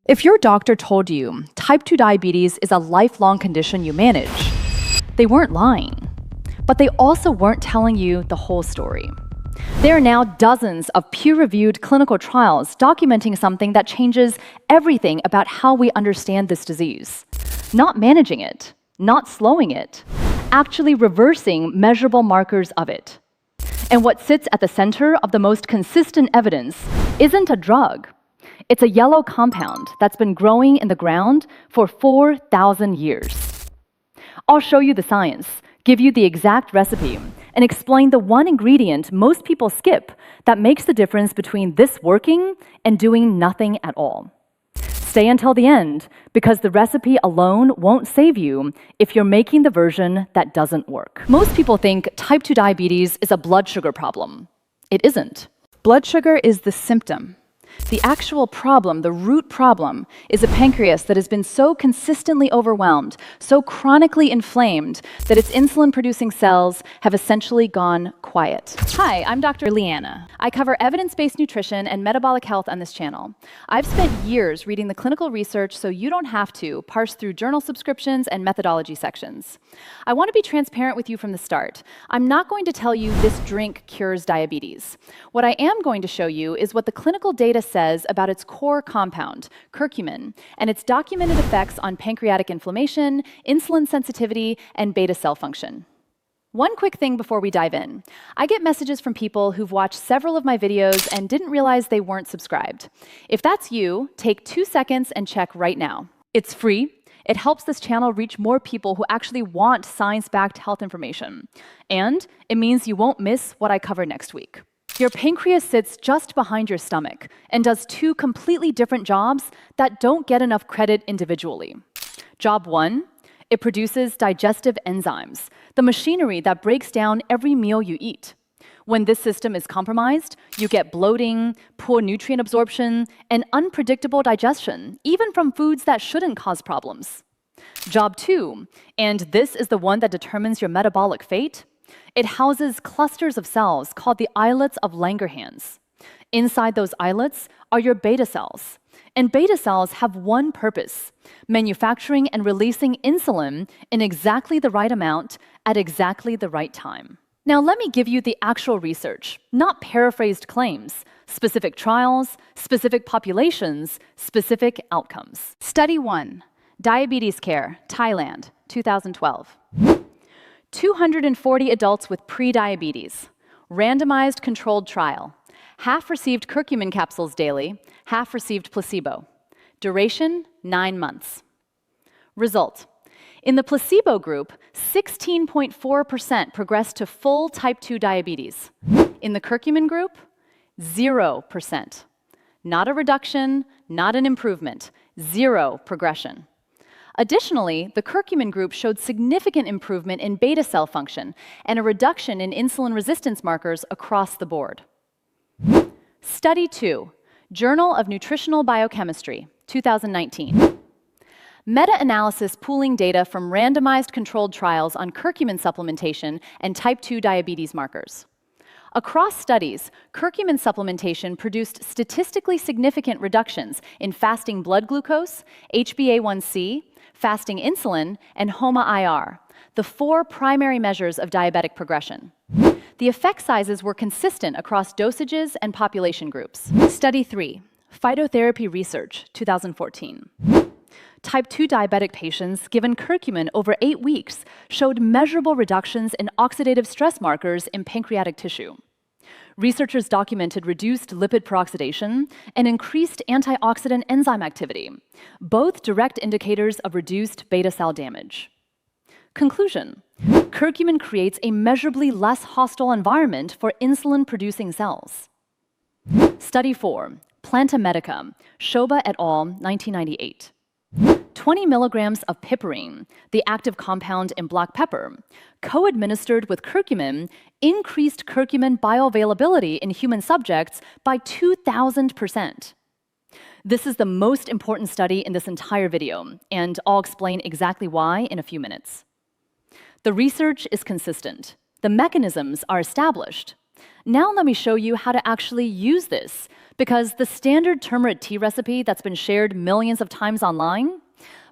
If your doctor told you type 2 diabetes is a lifelong condition you manage, they weren't lying. But they also weren't telling you the whole story. There are now dozens of peer-reviewed clinical trials documenting something that changes everything about how we understand this disease. Not managing it, not slowing it, actually reversing measurable markers of it. And what sits at the center of the most consistent evidence isn't a drug. It's a yellow compound that's been growing in the ground for 4,000 years. I'll show you the science, give you the exact recipe, and explain the one ingredient most people skip that makes the difference between this working and doing nothing at all. Stay until the end, because the recipe alone won't save you if you're making the version that doesn't work. Most people think type 2 diabetes is a blood sugar problem. It isn't. Blood sugar is the symptom. The actual problem, the root problem, is a pancreas that has been so consistently overwhelmed, so chronically inflamed, that its insulin-producing cells have essentially gone quiet. Hi, I'm Dr. Leana. I cover evidence-based nutrition and metabolic health on this channel. I've spent years reading the clinical research so you don't have to parse through journal subscriptions and methodology sections. I want to be transparent with you from the start. I'm not going to tell you this drink cures diabetes. What I am going to show you is what the clinical data says about its core compound, curcumin, and its documented effects on pancreatic inflammation, insulin sensitivity, and beta cell function. One quick thing before we dive in. I get messages from people who've watched several of my videos and didn't realize they weren't subscribed. If that's you, take 2 seconds and check right now. It's free. It helps this channel reach more people who actually want science-backed health information. And it means you won't miss what I cover next week. Your pancreas sits just behind your stomach and does 2 completely different jobs that don't get enough credit individually. Job 1, it produces digestive enzymes, the machinery that breaks down every meal you eat. When this system is compromised, you get bloating, poor nutrient absorption, and unpredictable digestion, even from foods that shouldn't cause problems. Job 2, and this is the one that determines your metabolic fate, it houses clusters of cells called the islets of Langerhans. Inside those islets are your beta cells. And beta cells have one purpose: manufacturing and releasing insulin in exactly the right amount at exactly the right time. Now let me give you the actual research, not paraphrased claims, specific trials, specific populations, specific outcomes. Study 1, Diabetes Care, Thailand, 2012. 240 adults with prediabetes, randomized controlled trial. Half received curcumin capsules daily, half received placebo. Duration, 9 months. Result: in the placebo group, 16.4% progressed to full type 2 diabetes. In the curcumin group, 0%. Not a reduction, not an improvement, 0 progression. Additionally, the curcumin group showed significant improvement in beta cell function and a reduction in insulin resistance markers across the board. Study 2, Journal of Nutritional Biochemistry, 2019. Meta-analysis pooling data from randomized controlled trials on curcumin supplementation and type 2 diabetes markers. Across studies, curcumin supplementation produced statistically significant reductions in fasting blood glucose, HbA1c, fasting insulin, and HOMA-IR, the 4 primary measures of diabetic progression. The effect sizes were consistent across dosages and population groups. Study 3, Phytotherapy Research, 2014. Type 2 diabetic patients given curcumin over 8 weeks showed measurable reductions in oxidative stress markers in pancreatic tissue. Researchers documented reduced lipid peroxidation and increased antioxidant enzyme activity, both direct indicators of reduced beta cell damage. Conclusion: curcumin creates a measurably less hostile environment for insulin-producing cells. Study 4, Planta Medica, Shoba et al., 1998. 20 milligrams of piperine, the active compound in black pepper, co-administered with curcumin, increased curcumin bioavailability in human subjects by 2,000%. This is the most important study in this entire video, and I'll explain exactly why in a few minutes. The research is consistent. The mechanisms are established. Now let me show you how to actually use this, because the standard turmeric tea recipe that's been shared millions of times online,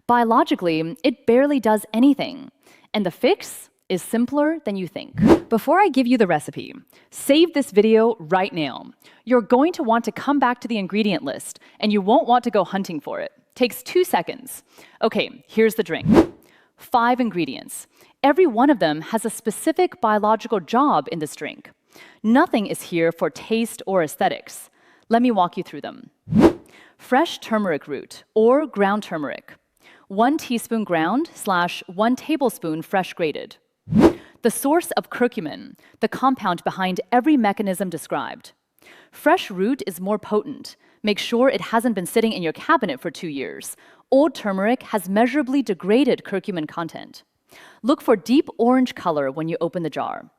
biologically, it barely does anything. And the fix is simpler than you think. Before I give you the recipe, save this video right now. You're going to want to come back to the ingredient list, and you won't want to go hunting for it. Takes 2 seconds. Okay, here's the drink. 5 ingredients. Every one of them has a specific biological job in this drink. Nothing is here for taste or aesthetics. Let me walk you through them. Fresh turmeric root, or ground turmeric. 1 teaspoon ground / 1 tablespoon fresh grated. The source of curcumin, the compound behind every mechanism described. Fresh root is more potent. Make sure it hasn't been sitting in your cabinet for 2 years. Old turmeric has measurably degraded curcumin content. Look for deep orange color when you open the jar.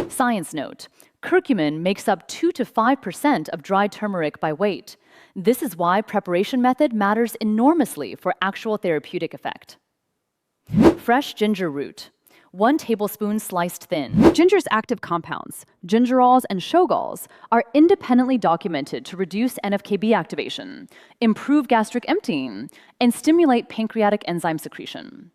Science note: curcumin makes up 2 to 5% of dry turmeric by weight. This is why preparation method matters enormously for actual therapeutic effect. Fresh ginger root. 1 tablespoon sliced thin. Ginger's active compounds, gingerols and shogols, are independently documented to reduce NF-κB activation, improve gastric emptying, and stimulate pancreatic enzyme secretion.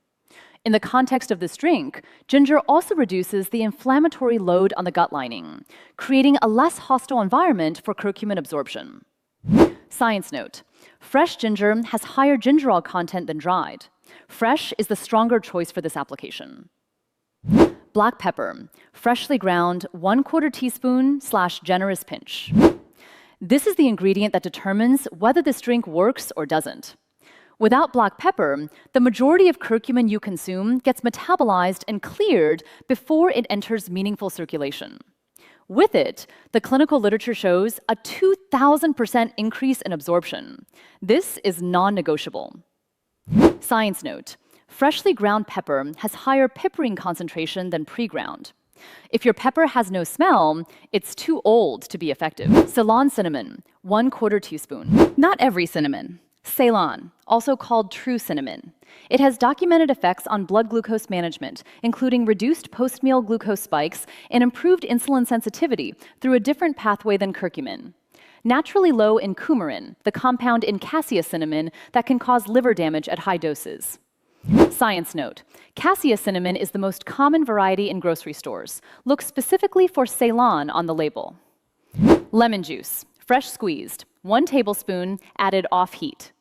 In the context of this drink, ginger also reduces the inflammatory load on the gut lining, creating a less hostile environment for curcumin absorption. Science note: fresh ginger has higher gingerol content than dried. Fresh is the stronger choice for this application. Black pepper, freshly ground, 1/4 teaspoon / generous pinch. This is the ingredient that determines whether this drink works or doesn't. Without black pepper, the majority of curcumin you consume gets metabolized and cleared before it enters meaningful circulation. With it, the clinical literature shows a 2,000% increase in absorption. This is non-negotiable. Science note: freshly ground pepper has higher piperine concentration than pre-ground. If your pepper has no smell, it's too old to be effective. Ceylon cinnamon, 1/4 teaspoon. Not every cinnamon. Ceylon, also called true cinnamon. It has documented effects on blood glucose management, including reduced post-meal glucose spikes and improved insulin sensitivity through a different pathway than curcumin. Naturally low in coumarin, the compound in cassia cinnamon that can cause liver damage at high doses. Science note: cassia cinnamon is the most common variety in grocery stores. Look specifically for Ceylon on the label. Lemon juice, fresh squeezed, 1 tablespoon, added off heat.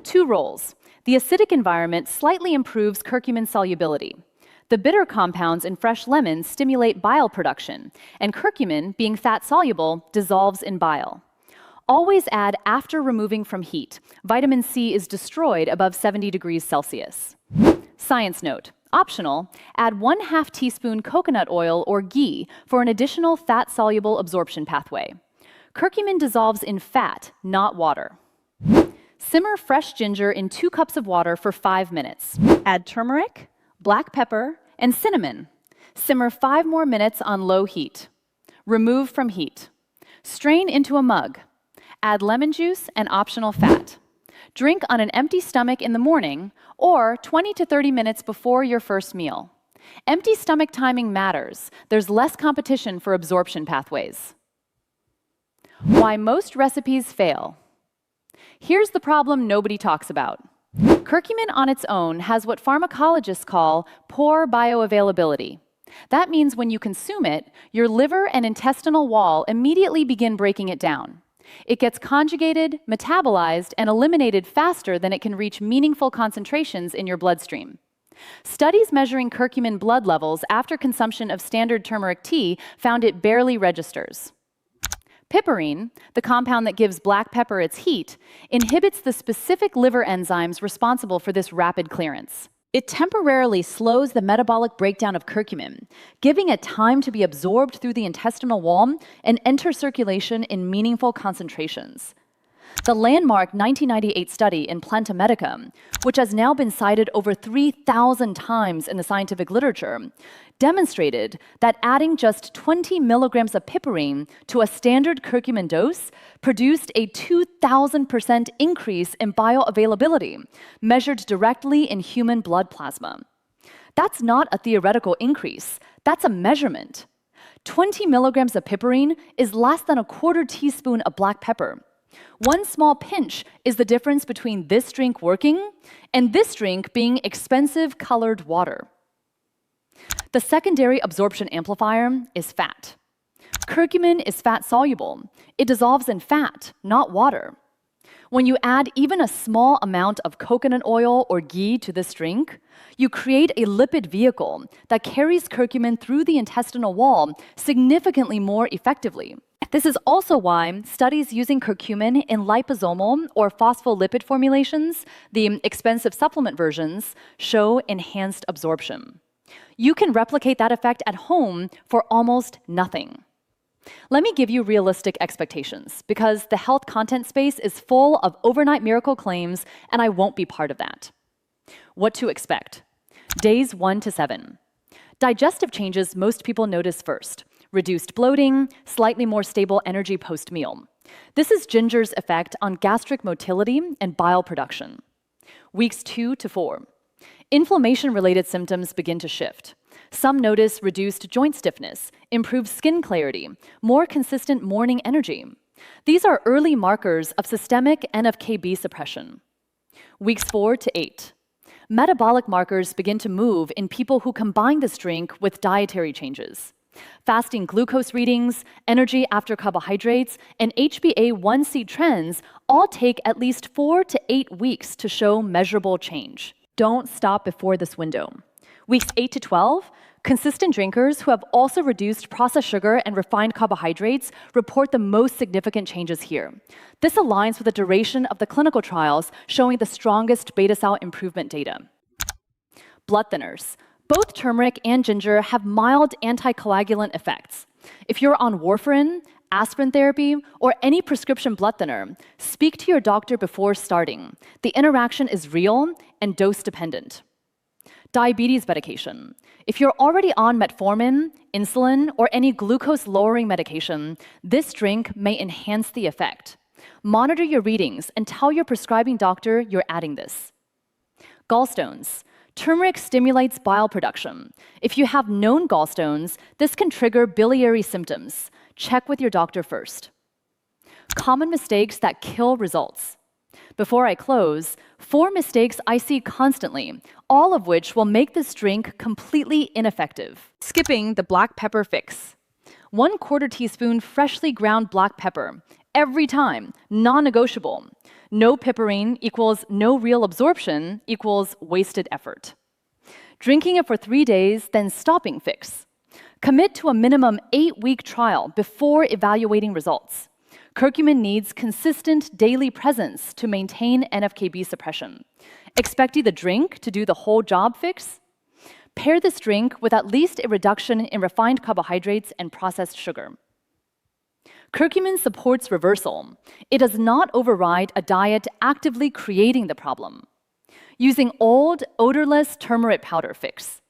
2 rolls. The acidic environment slightly improves curcumin solubility. The bitter compounds in fresh lemons stimulate bile production, and curcumin, being fat-soluble, dissolves in bile. Always add after removing from heat. Vitamin C is destroyed above 70 degrees Celsius. Science note: optional, add 1/2 teaspoon coconut oil or ghee for an additional fat-soluble absorption pathway. Curcumin dissolves in fat, not water. Simmer fresh ginger in 2 cups of water for 5 minutes. Add turmeric, black pepper, and cinnamon. Simmer 5 more minutes on low heat. Remove from heat. Strain into a mug. Add lemon juice and optional fat. Drink on an empty stomach in the morning or 20 to 30 minutes before your first meal. Empty stomach timing matters. There's less competition for absorption pathways. Why most recipes fail. Here's the problem nobody talks about. Curcumin on its own has what pharmacologists call poor bioavailability. That means when you consume it, your liver and intestinal wall immediately begin breaking it down. It gets conjugated, metabolized, and eliminated faster than it can reach meaningful concentrations in your bloodstream. Studies measuring curcumin blood levels after consumption of standard turmeric tea found it barely registers. Piperine, the compound that gives black pepper its heat, inhibits the specific liver enzymes responsible for this rapid clearance. It temporarily slows the metabolic breakdown of curcumin, giving it time to be absorbed through the intestinal wall and enter circulation in meaningful concentrations. The landmark 1998 study in Planta Medica, which has now been cited over 3,000 times in the scientific literature, demonstrated that adding just 20 milligrams of piperine to a standard curcumin dose produced a 2,000% increase in bioavailability, measured directly in human blood plasma. That's not a theoretical increase, that's a measurement. 20 milligrams of piperine is less than a quarter teaspoon of black pepper. One small pinch is the difference between this drink working and this drink being expensive colored water. The secondary absorption amplifier is fat. Curcumin is fat-soluble. It dissolves in fat, not water. When you add even a small amount of coconut oil or ghee to this drink, you create a lipid vehicle that carries curcumin through the intestinal wall significantly more effectively. This is also why studies using curcumin in liposomal or phospholipid formulations, the expensive supplement versions, show enhanced absorption. You can replicate that effect at home for almost nothing. Let me give you realistic expectations, because the health content space is full of overnight miracle claims, and I won't be part of that. What to expect? Days 1 to 7. Digestive changes most people notice first. Reduced bloating, slightly more stable energy post-meal. This is ginger's effect on gastric motility and bile production. Weeks 2 to 4. Inflammation-related symptoms begin to shift. Some notice reduced joint stiffness, improved skin clarity, more consistent morning energy. These are early markers of systemic NF-κB suppression. Weeks 4 to 8. Metabolic markers begin to move in people who combine this drink with dietary changes. Fasting glucose readings, energy after carbohydrates, and HbA1c trends all take at least 4 to 8 weeks to show measurable change. Don't stop before this window. Weeks 8 to 12, consistent drinkers who have also reduced processed sugar and refined carbohydrates report the most significant changes here. This aligns with the duration of the clinical trials showing the strongest beta cell improvement data. Blood thinners. Both turmeric and ginger have mild anticoagulant effects. If you're on warfarin, aspirin therapy, or any prescription blood thinner, speak to your doctor before starting. The interaction is real and dose-dependent. Diabetes medication. If you're already on metformin, insulin, or any glucose-lowering medication, this drink may enhance the effect. Monitor your readings and tell your prescribing doctor you're adding this. Gallstones. Turmeric stimulates bile production. If you have known gallstones, this can trigger biliary symptoms. Check with your doctor first. Common mistakes that kill results. Before I close, 4 mistakes I see constantly, all of which will make this drink completely ineffective. Skipping the black pepper fix. 1/4 teaspoon freshly ground black pepper. Every time, non-negotiable. No piperine equals no real absorption equals wasted effort. Drinking it for 3 days, then stopping fix. Commit to a minimum 8-week trial before evaluating results. Curcumin needs consistent daily presence to maintain NF-κB suppression. Expecting the drink to do the whole job fix? Pair this drink with at least a reduction in refined carbohydrates and processed sugar. Curcumin supports reversal. It does not override a diet actively creating the problem. Using old, odorless turmeric powder fix.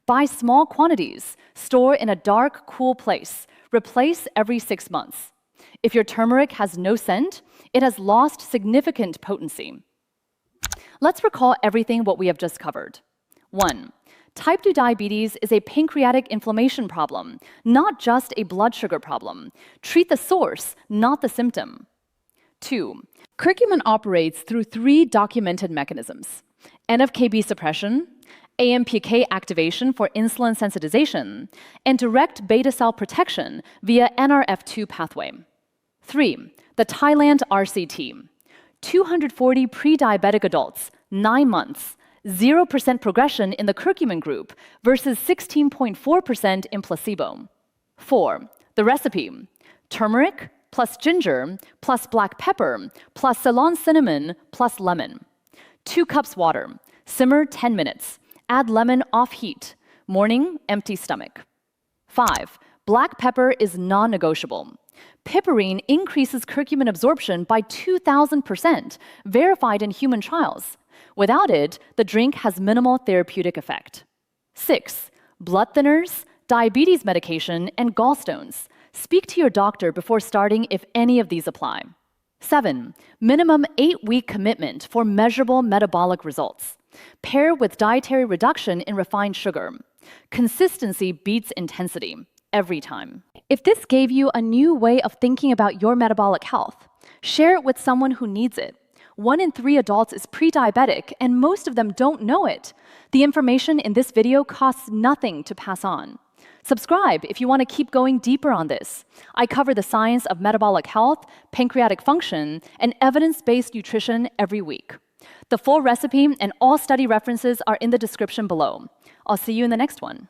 Buy small quantities, store in a dark, cool place, replace every 6 months. If your turmeric has no scent, it has lost significant potency. Let's recall everything what we have just covered. 1. Type 2 diabetes is a pancreatic inflammation problem, not just a blood sugar problem. Treat the source, not the symptom. 2. Curcumin operates through 3 documented mechanisms: NF-κB suppression, AMPK activation for insulin sensitization, and direct beta cell protection via NRF2 pathway. 3. The Thailand RCT. 240 pre-diabetic adults, 9 months, 0% progression in the curcumin group versus 16.4% in placebo. 4. The recipe. Turmeric plus ginger plus black pepper plus Ceylon cinnamon plus lemon. 2 cups water. Simmer 10 minutes. Add lemon off heat. Morning, empty stomach. 5. Black pepper is non-negotiable. Piperine increases curcumin absorption by 2,000%, verified in human trials. Without it, the drink has minimal therapeutic effect. 6. Blood thinners, diabetes medication, and gallstones. Speak to your doctor before starting if any of these apply. 7. Minimum 8-week commitment for measurable metabolic results. Pair with dietary reduction in refined sugar. Consistency beats intensity. every time. If this gave you a new way of thinking about your metabolic health, share it with someone who needs it. 1 in 3 adults is pre-diabetic, and most of them don't know it. The information in this video costs nothing to pass on. Subscribe if you want to keep going deeper on this. I cover the science of metabolic health, pancreatic function, and evidence-based nutrition every week. The full recipe and all study references are in the description below. I'll see you in the next one.